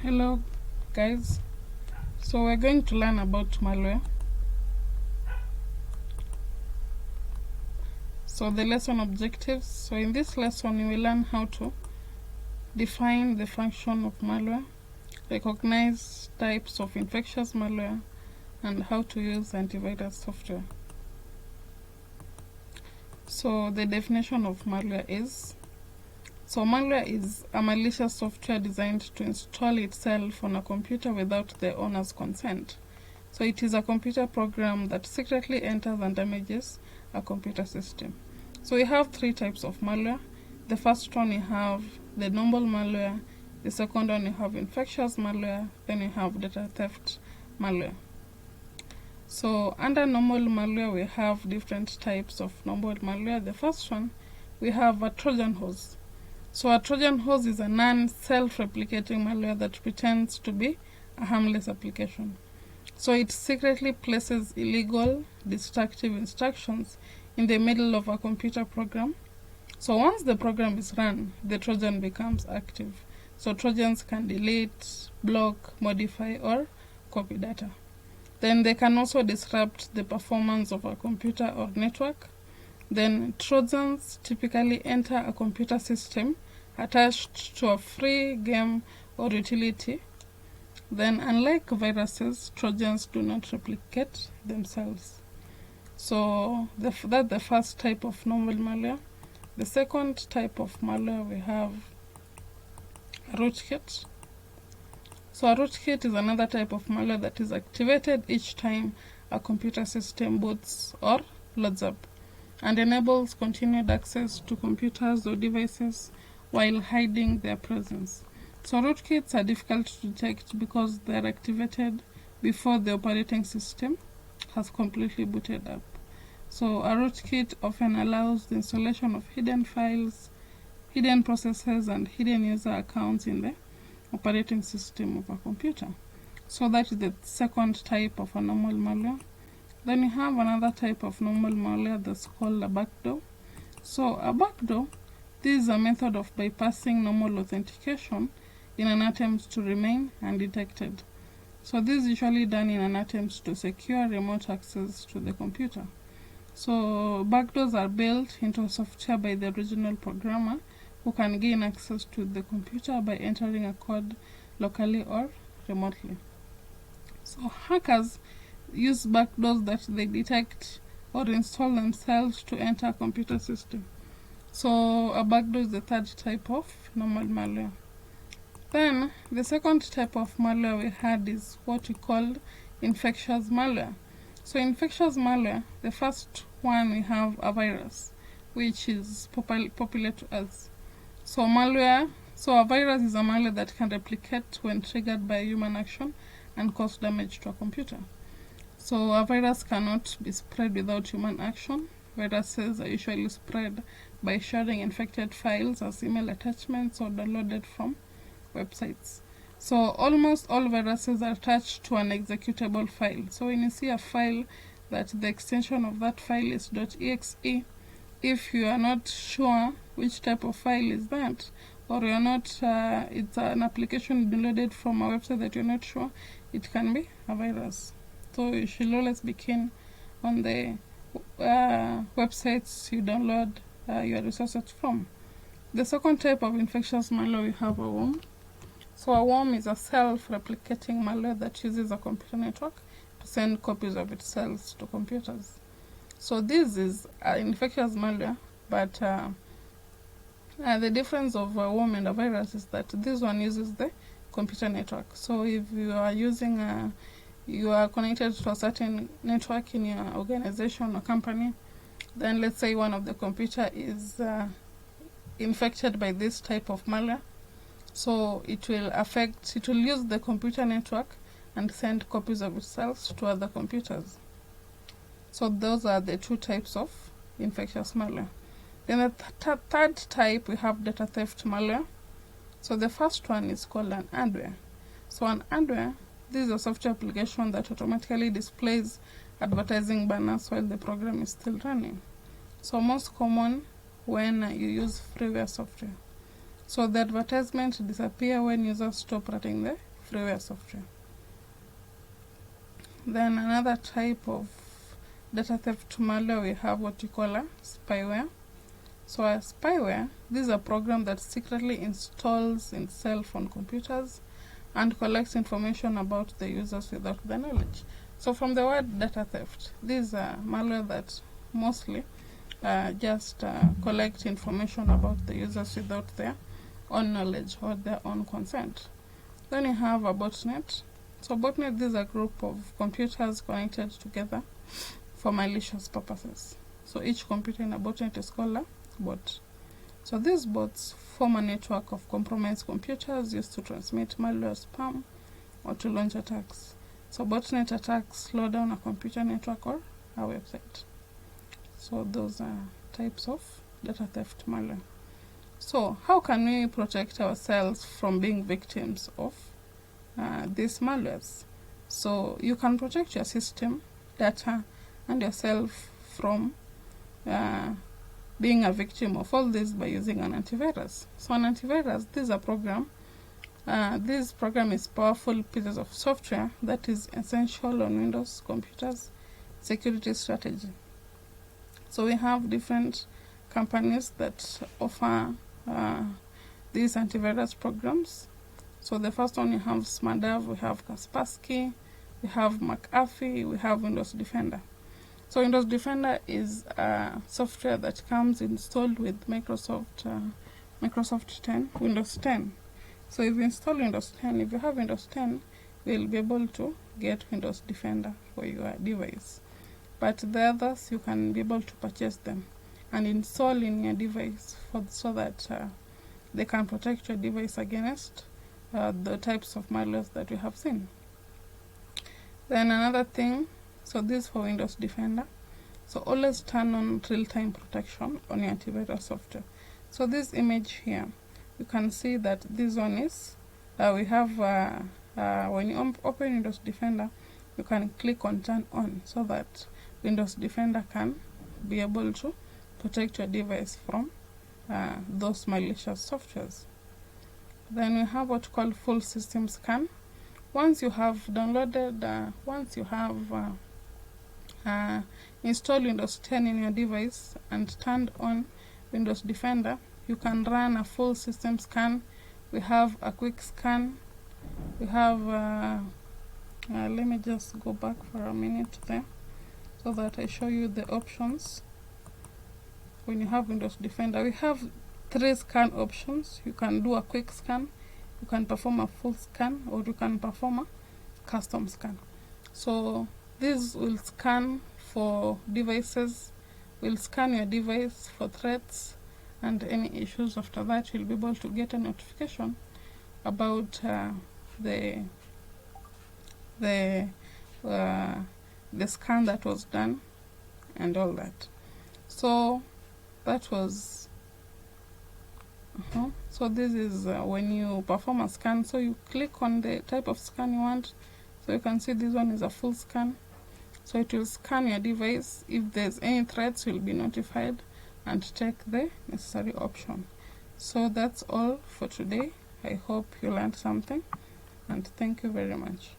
Hello guys, so we're going to learn about malware. So the lesson objectives. So in this lesson you will learn how to define the function of malware, recognize types of infectious malware, and how to use antivirus software. So the definition of malware is, malware is a malicious software designed to install itself on a computer without the owner's consent. So it is a computer program that secretly enters and damages a computer system. So we have three types of malware. The first one we have the normal malware, the second one we have infectious malware, then we have data theft malware. So under normal malware we have different types of normal malware. The first one we have a Trojan horse. So a Trojan horse is a non-self-replicating malware that pretends to be a harmless application. So it secretly places illegal, destructive instructions in the middle of a computer program. So once the program is run, the Trojan becomes active. So Trojans can delete, block, modify, or copy data. Then they can also disrupt the performance of a computer or network. Then Trojans typically enter a computer system attached to a free game or utility. Then unlike viruses, Trojans do not replicate themselves. So that's the first type of normal malware. The second type of malware we have a rootkit. So a rootkit is another type of malware that is activated each time a computer system boots or loads up and enables continued access to computers or devices while hiding their presence. So rootkits are difficult to detect because they are activated before the operating system has completely booted up. So a rootkit often allows the installation of hidden files, hidden processes, and hidden user accounts in the operating system of a computer. So that is the second type of a normal malware. Then we have another type of normal malware that's called a backdoor. So a backdoor, this is a method of bypassing normal authentication in an attempt to remain undetected. So this is usually done in an attempt to secure remote access to the computer. So backdoors are built into software by the original programmer who can gain access to the computer by entering a code locally or remotely. So hackers use backdoors that they detect or install themselves to enter a computer system. So a backdoor is the third type of normal malware. Then the second type of malware we had is what we call infectious malware. So infectious malware, the first one we have a virus, which is popular to us. So a virus is a malware that can replicate when triggered by human action and cause damage to a computer. So a virus cannot be spread without human action. Viruses are usually spread by sharing infected files as email attachments or downloaded from websites. So almost all viruses are attached to an executable file. So when you see a file that the extension of that file is .exe, if you are not sure which type of file is that, or you are not, it's an application downloaded from a website that you're not sure, it can be a virus. So you should always be keen on the websites you download your resources from. The second type of infectious malware we have a worm. So a worm is a self-replicating malware that uses a computer network to send copies of itself to computers. So this is infectious malware, but the difference of a worm and a virus is that this one uses the computer network. So if you are using you are connected to a certain network in your organization or company, then let's say one of the computer is infected by this type of malware. So it will use the computer network and send copies of itself to other computers. So those are the two types of infectious malware. Then the third type, we have data theft malware. So the first one is called an adware. So an adware, this is a software application that automatically displays advertising banners while the program is still running. So most common when you use freeware software. So the advertisements disappear when users stop running the freeware software. Then another type of data theft malware, we have what you call a spyware. So a spyware, this is a program that secretly installs in cell phone computers and collects information about the users without their knowledge. So from the word data theft, this is a malware that mostly just collect information about the users without their own knowledge or their own consent. Then you have a botnet. So botnet, this is a group of computers connected together for malicious purposes. So each computer in a botnet is called a bot. So these bots form a network of compromised computers used to transmit malware, spam, or to launch attacks. So botnet attacks slow down a computer network or a website. So those are types of data theft malware. So how can we protect ourselves from being victims of these malwares? So you can protect your system, data, and yourself from being a victim of all this by using an antivirus. So an antivirus, this is a program. This program is powerful pieces of software that is essential on Windows computers' security strategy. So we have different companies that offer these antivirus programs. So the first one, you have Smartdev, we have Kaspersky, we have McAfee, we have Windows Defender. So Windows Defender is software that comes installed with Microsoft 10, Windows 10. So if you install Windows 10, if you have Windows 10, you'll be able to get Windows Defender for your device. But the others, you can be able to purchase them and install in your device so that they can protect your device against the types of malwares that we have seen. Then another thing, so this for Windows Defender. So always turn on real-time protection on your antivirus software. So this image here, you can see that this one is, we have, when you open Windows Defender, you can click on turn on so that Windows Defender can be able to protect your device from those malicious softwares. Then we have what called full system scan. Once you have downloaded, once you have installed Windows 10 in your device and turned on Windows Defender, you can run a full system scan. We have a quick scan. We have, let me just go back for a minute there so that I show you the options. When you have Windows Defender, we have 3 scan options. You can do a quick scan, you can perform a full scan, or you can perform a custom scan. So this will scan for devices, will scan your device for threats and any issues. After that, you'll be able to get a notification about the scan that was done and all that. So that was so this is when you perform a scan. So you click on the type of scan you want. So you can see this one is a full scan. So it will scan your device. If there's any threats, you'll be notified and take the necessary option. So that's all for today. I hope you learned something, and thank you very much.